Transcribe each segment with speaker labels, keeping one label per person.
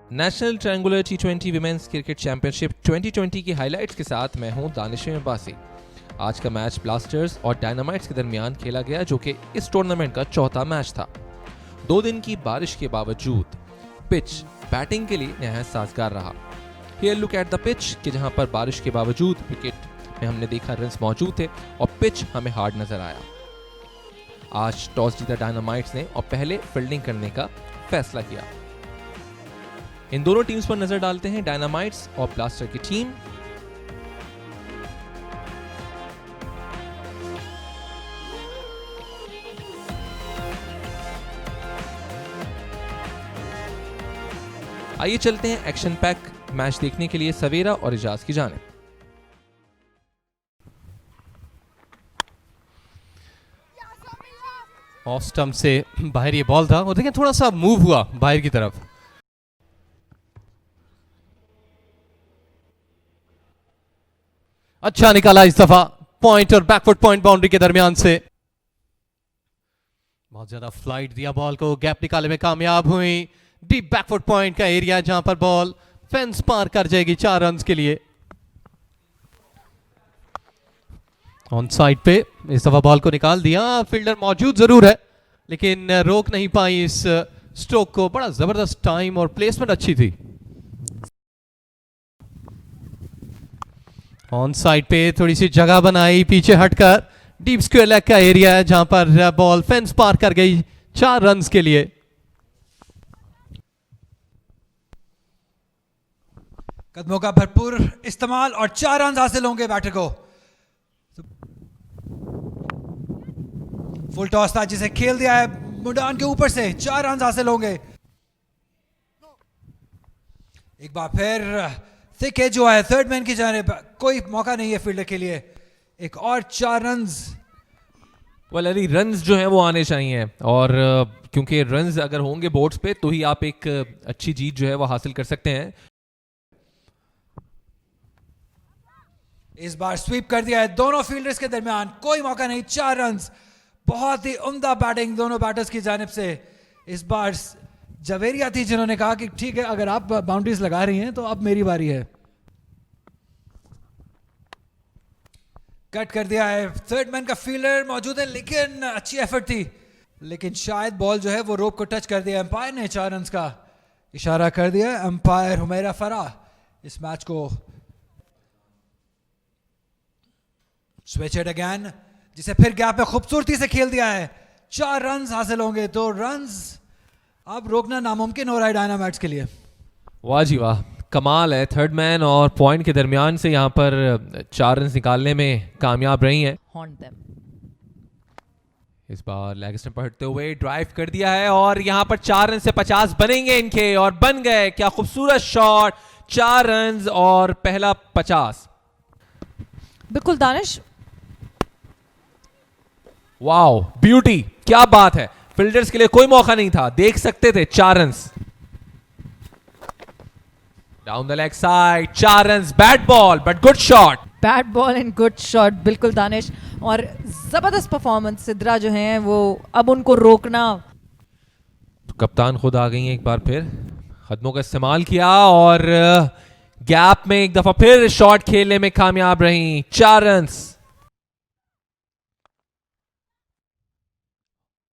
Speaker 1: National triangular T20 women's cricket championship 2020 की highlights के साथ मैं हूं दानिश अब्बासी। आज का मैच ब्लास्टर्स और डायनामाइट्स के दरमियान खेला गया, जो कि इस टूर्नामेंट का चौथा मैच था। 2 दिन की बारिश के बावजूद पिच बैटिंग के लिए नहायत साजगार रहा। Here look at the pitch कि जहां पर बारिश के बावजूद विकेट में हमने देखा रन्स मौजूद थे और पिच हमें हार्ड नजर आया। आज टॉस जीता डायनामाइट्स ने और पहले फील्डिंग करने का फैसला किया। इन दोनों टीम्स पर नजर डालते हैं, डायनामाइट्स और ब्लास्टर की टीम। आइए चलते हैं एक्शन पैक मैच देखने के लिए सवेरा और इजाज की जानिब।
Speaker 2: ऑफ स्टंप से बाहर ये बॉल था और देखें थोड़ा सा मूव हुआ बाहर की तरफ। अच्छा निकाला इस दफा, पॉइंट और बैकवर्ड पॉइंट बाउंड्री के दरमियान से। बहुत ज्यादा फ्लाइट दिया बॉल को, गैप निकालने में कामयाब हुई। डीप बैकवर्ड पॉइंट का एरिया जहां पर बॉल फेंस पार कर जाएगी 4 रन के लिए। ऑन साइड पे इस दफा बॉल को निकाल दिया। फील्डर मौजूद जरूर है लेकिन रोक नहीं पाई इस स्ट्रोक को। बड़ा जबरदस्त टाइम और प्लेसमेंट अच्छी थी। ऑन साइड पे थोड़ी सी जगह बनाई पीछे हटकर। डीप स्क्वायर लेग का एरिया है जहां पर बॉल फेंस पार कर गई 4 रन के लिए।
Speaker 3: कदमों का भरपूर इस्तेमाल और 4 रन हासिल होंगे बैटर को। फुल टॉस था जिसे खेल दिया है मुडान के ऊपर से। 4 रन हासिल होंगे। एक बार फिर थिक है जो है थर्ड मैन की जानिब। कोई मौका नहीं है फील्डर के लिए। एक और 4 रन्स।
Speaker 1: अली रन्स जो हैं वो आने चाहिए और क्योंकि रन्स अगर होंगे बोर्ड्स पे तो ही आप एक अच्छी जीत जो है वो हासिल कर सकते हैं।
Speaker 3: इस बार स्वीप कर दिया है दोनों फील्डर्स के दरमियान। कोई मौका नहीं। 4 रन्स। बहुत ही उम्दा बैटिंग दोनों बैटर्स की जानिब से। इस बार जवेरिया थी जिन्होंने कहा कि ठीक है अगर आप बाउंड्रीज लगा रही हैं तो अब मेरी बारी है। कट कर दिया है। थर्ड मैन का फील्डर मौजूद है लेकिन अच्छी एफर्ट थी, लेकिन शायद बॉल जो है वो रोप को टच कर दिया। एम्पायर ने 4 रन का इशारा कर दिया। एम्पायर हुमैरा फरा इस मैच को स्विच इट अगेन, जिसे फिर गैप में खूबसूरती से खेल दिया है। 4 रन हासिल होंगे तो रन्स अब रोकना नामुमकिन हो रहा है डायनामाइट्स के लिए।
Speaker 1: वाह जी वाह, कमाल है। थर्ड मैन और पॉइंट के दरमियान से यहाँ पर 4 रन निकालने में कामयाब रही हैं। इस बार लेग स्टंप पर हटते हुए ड्राइव कर दिया है और यहाँ पर 4 रन से 50 बनेंगे इनके और बन गए। क्या खूबसूरत शॉट। 4 रन और पहला 50।
Speaker 4: बिल्कुल दानिश,
Speaker 1: वाओ ब्यूटी, क्या बात है। फील्डर्स के लिए कोई मौका नहीं था, देख सकते थे। 4 run down the leg side. 4 run. Bad ball but good shot.
Speaker 4: Bad ball and good shot. बिल्कुल दानिश, और जबरदस्त परफॉर्मेंस। सिद्रा जो हैं वो अब उनको रोकना।
Speaker 1: तो कप्तान खुद आ गई हैं। एक बार फिर कदमों का इस्तेमाल किया और गैप में एक दफा फिर शॉट खेलने में कामयाब रही। 4 रन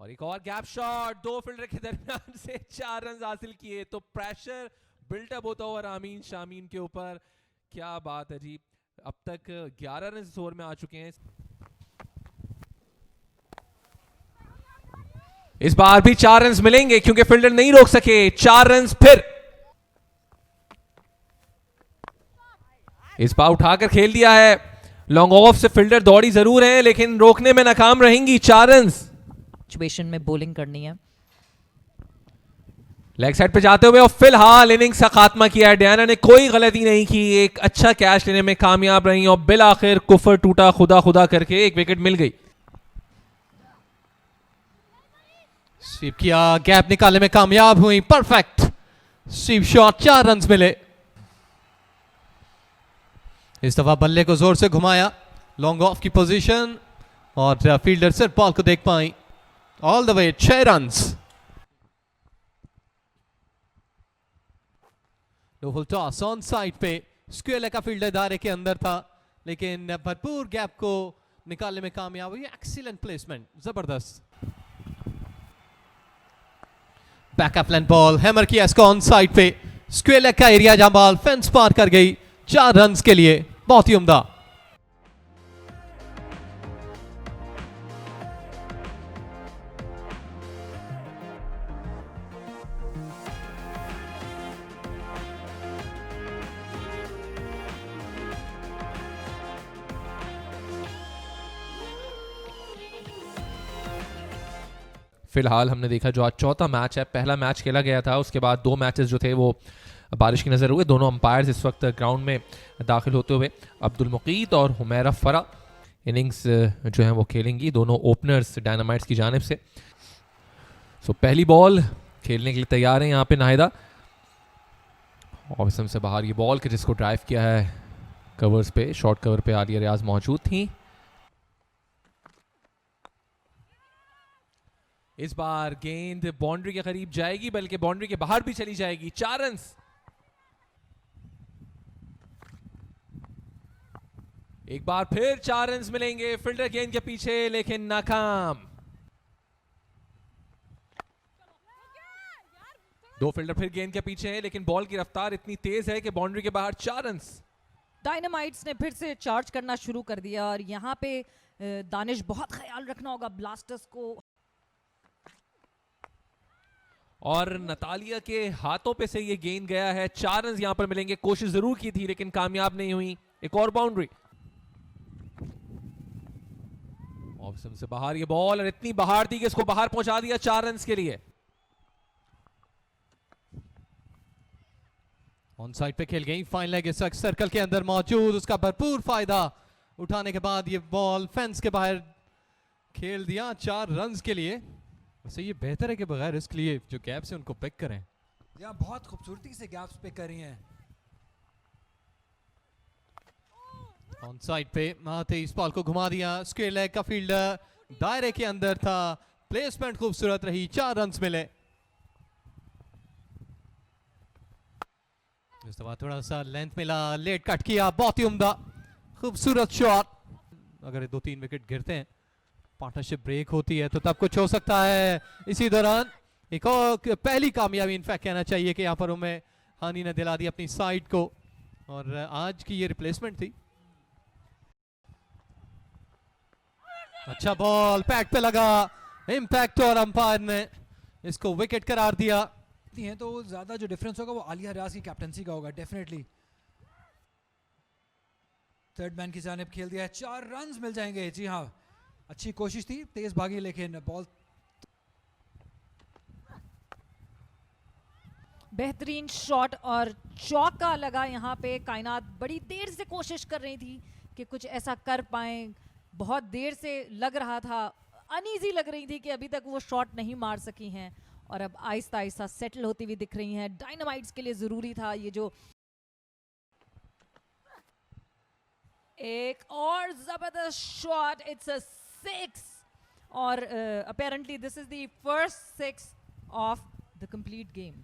Speaker 1: और एक और गैप शॉट। 2 फील्डर के दरमियान से 4 रन हासिल किए तो प्रेशर बिल्टअप होता हुआ रामीन शामीन के ऊपर। क्या बात है जी। अब तक 11 रन इस ओवर में आ चुके हैं। इस बार भी 4 रन मिलेंगे क्योंकि फील्डर नहीं रोक सके। 4 रन फिर। इस बार उठाकर खेल दिया है। लॉन्ग ऑफ से फील्डर दौड़ी जरूर है लेकिन रोकने में नाकाम रहेंगी। 4 रन।
Speaker 4: सिचुएशन में बॉलिंग करनी है।
Speaker 1: लेग साइड पे जाते हुए और फिलहाल इनिंग्स का खात्मा किया है। डियाना ने कोई गलती नहीं की। एक अच्छा कैच लेने में कामयाब रही और बिल आखिर कुफर टूटा खुदा खुदा करके एक विकेट मिल गई।
Speaker 2: स्वीप किया, गैप निकालने में कामयाब हुई। Perfect sweep shot. 4 रन मिले। इस दफा बल्ले को जोर से घुमाया। लॉन्ग ऑफ की पोजीशन और फील्डर सिर्फ बॉल को देख पाई। All the way 6 run. No full toss on side पे, स्क्वेयर का फील्डर दायरे के अंदर था, लेकिन भरपूर गैप को निकालने में कामयाब हुई। एक्सीलेंट प्लेसमेंट, जबरदस्त। बैकअप लाइन बॉल हैमर किया इसको ऑन साइड पे, स्क्वेयर का एरिया जहां बॉल फेंस पार कर गई, 4 रन्स के लिए, बहुत ही उम्दा।
Speaker 1: फिलहाल हमने देखा जो आज चौथा मैच है, पहला मैच खेला गया था, उसके बाद 2 मैचेस जो थे वो बारिश की नज़र हुए। दोनों अंपायर्स इस वक्त ग्राउंड में दाखिल होते हुए अब्दुल मुकीत और हुमैरा फरा इनिंग्स जो है वो खेलेंगी, दोनों ओपनर्स डायनामाइट्स की जानिब से। सो पहली बॉल खेलने के लिए तैयार हैं यहाँ पे नाहिदा, ऑफिसम से बाहर ये बॉल के जिसको ड्राइव किया है कवर्स पे, शॉर्ट कवर पे आलिया रियाज मौजूद थी। इस बार गेंद बाउंड्री के करीब जाएगी, बल्कि बाउंड्री के बाहर भी चली जाएगी, 4 रन्स। एक बार फिर 4 रन्स मिलेंगे, फील्डर गेंद के पीछे लेकिन नाकाम। 2 फील्डर फिर गेंद के पीछे हैं, लेकिन बॉल की रफ्तार इतनी तेज है कि बाउंड्री के बाहर 4 रन्स।
Speaker 4: डायनामाइट्स ने फिर से चार्ज करना शुरू कर दिया और यहाँ पे दानिश बहुत ख्याल रखना होगा ब्लास्टर्स को।
Speaker 1: और नतालिया के हाथों पे से ये गेंद गया है, 4 रन्स यहां पर मिलेंगे। कोशिश जरूर की थी लेकिन कामयाब नहीं हुई। एक और बाउंड्री, ऑफिसम से बाहर ये बॉल, और इतनी बाहर थी कि इसको बाहर पहुंचा दिया 4 रन्स के लिए।
Speaker 2: ऑन साइड पे खेल गई, फाइन लेग सर्कल के अंदर मौजूद, उसका भरपूर फायदा उठाने के बाद ये बॉल फेंस के बाहर खेल दिया 4 रन्स के लिए। वैसे ये बेहतर है कि बगैर रिस्क लिए जो गैप से उनको पिक करें।
Speaker 3: या बहुत खूबसूरती से गैप्स पिक कर रही हैं।
Speaker 2: ऑन साइड पे आते इस बॉल को घुमा दिया, स्क्वेयर लेग का फील्डर दायरे के अंदर था, प्लेसमेंट खूबसूरत रही, 4 रन्स मिले। इस दफा थोड़ा सा लेंथ मिला, लेट कट किया, बहुत ही उम्दा खूबसूरत शॉट। अगर 2-3 विकेट गिरते हैं, पार्टनरशिप ब्रेक होती है तो तब कुछ हो सकता है। इसी दौरान एक और पहली कामयाबी इनफैक्ट कहना चाहिए कि यहाँ पर उमें हानी ने दिला दी अपनी साइड को, और आज की ये रिप्लेसमेंट थी। अच्छा बॉल पैड पे लगा, इम्पैक्ट, और अंपायर ने इसको विकेट करार दिया।
Speaker 3: हैं तो ज्यादा जो डिफरेंस होगा वो आलिया रियाज की कैप्टनसी का होगा डेफिनेटली। थर्ड मैन की जानिब खेल दिया है, 4 रन्स मिल जाएंगे। जी हाँ, अच्छी कोशिश थी, तेज भागी, लेकिन बॉल
Speaker 4: बेहतरीन शॉट और चौका लगा यहाँ पे। कायनात बड़ी देर से कोशिश कर रही थी कि कुछ ऐसा कर पाए, बहुत देर से लग रहा था, अनईजी लग रही थी कि अभी तक वो शॉट नहीं मार सकी हैं, और अब आहिस्ता आहिस्ता सेटल होती हुई दिख रही हैं। डायनामाइट्स के लिए जरूरी था ये जो एक और जबरदस्त शॉट, इट्स अ 6, और apparently this is the first 6 of the complete game.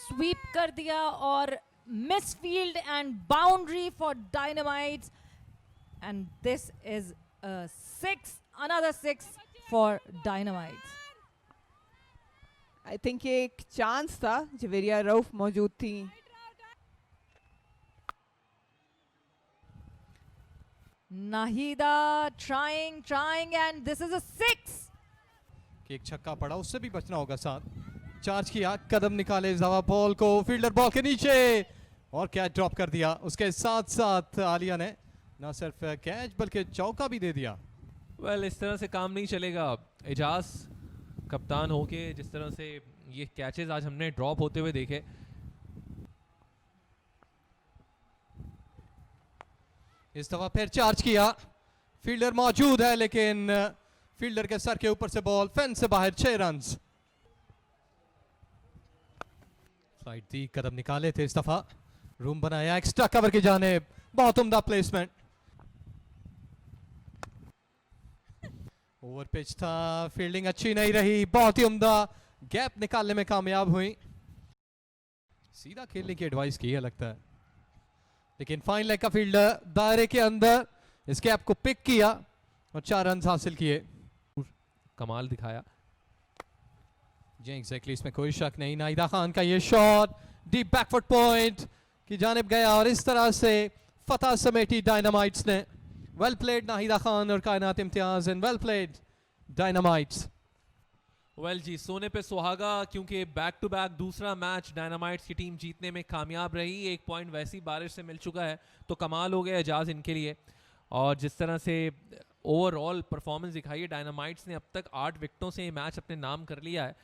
Speaker 4: Sweep कर दिया और misfield and boundary for Dynamites, and this is a 6, another 6 for Dynamites.
Speaker 5: I think ये एक चांस था, जवेरिया रऊफ मौजूद थी।
Speaker 4: Nahida trying and this is a 6.
Speaker 2: कि एक छक्का पड़ा, उससे भी बचना होगा। साथ चार्ज किया, कदम निकाले, जवा बॉल को फील्डर बॉल के नीचे, और कैच ड्रॉप कर दिया। उसके साथ साथ आलिया ने ना सिर्फ कैच बल्कि चौका भी दे दिया।
Speaker 1: वेल, इस तरह से काम नहीं चलेगा। एजाज कप्तान होके जिस तरह से ये कैचेस आज हमने ड्रॉप होते हुए देखे,
Speaker 2: इस दफा फिर चार्ज किया, फील्डर मौजूद है, लेकिन फील्डर के सर के ऊपर से बॉल फेंस से बाहर, 6 रन्स। साइड दी, कदम निकाले थे, इस दफा रूम बनाया एक्स्ट्रा कवर की जानिब, बहुत उम्दा प्लेसमेंट। ओवर पिच था, फील्डिंग अच्छी नहीं रही, बहुत ही उम्दा गैप निकालने में कामयाब हुई। सीधा खेलने की एडवाइस की है लगता है, लेकिन फाइन लेग का फील्डर दायरे के अंदर इस गैप को पिक किया और 4 रन हासिल किए।
Speaker 1: कमाल दिखाया।
Speaker 2: जी एग्जैक्टली, इसमें कोई शक नहीं। नाहिदा खान का ये शॉट डीप बैकफुट पॉइंट की जानिब गया और इस तरह से फतह समेटी डायनामाइट्स ने। वेल प्लेड नाहिदा खान और Kainat Imtiaz and well played Dynamites.
Speaker 1: Well जी, सोने पे सुहागा, क्योंकि बैक टू बैक दूसरा मैच डायनामाइट्स की टीम जीतने में कामयाब रही। 1 पॉइंट वैसी बारिश से मिल चुका है तो कमाल हो गया एजाज इनके लिए। और जिस तरह से ओवरऑल परफॉर्मेंस दिखाई है डायनामाइट्स ने, अब तक 8 विकेटों से ये मैच अपने नाम कर लिया है।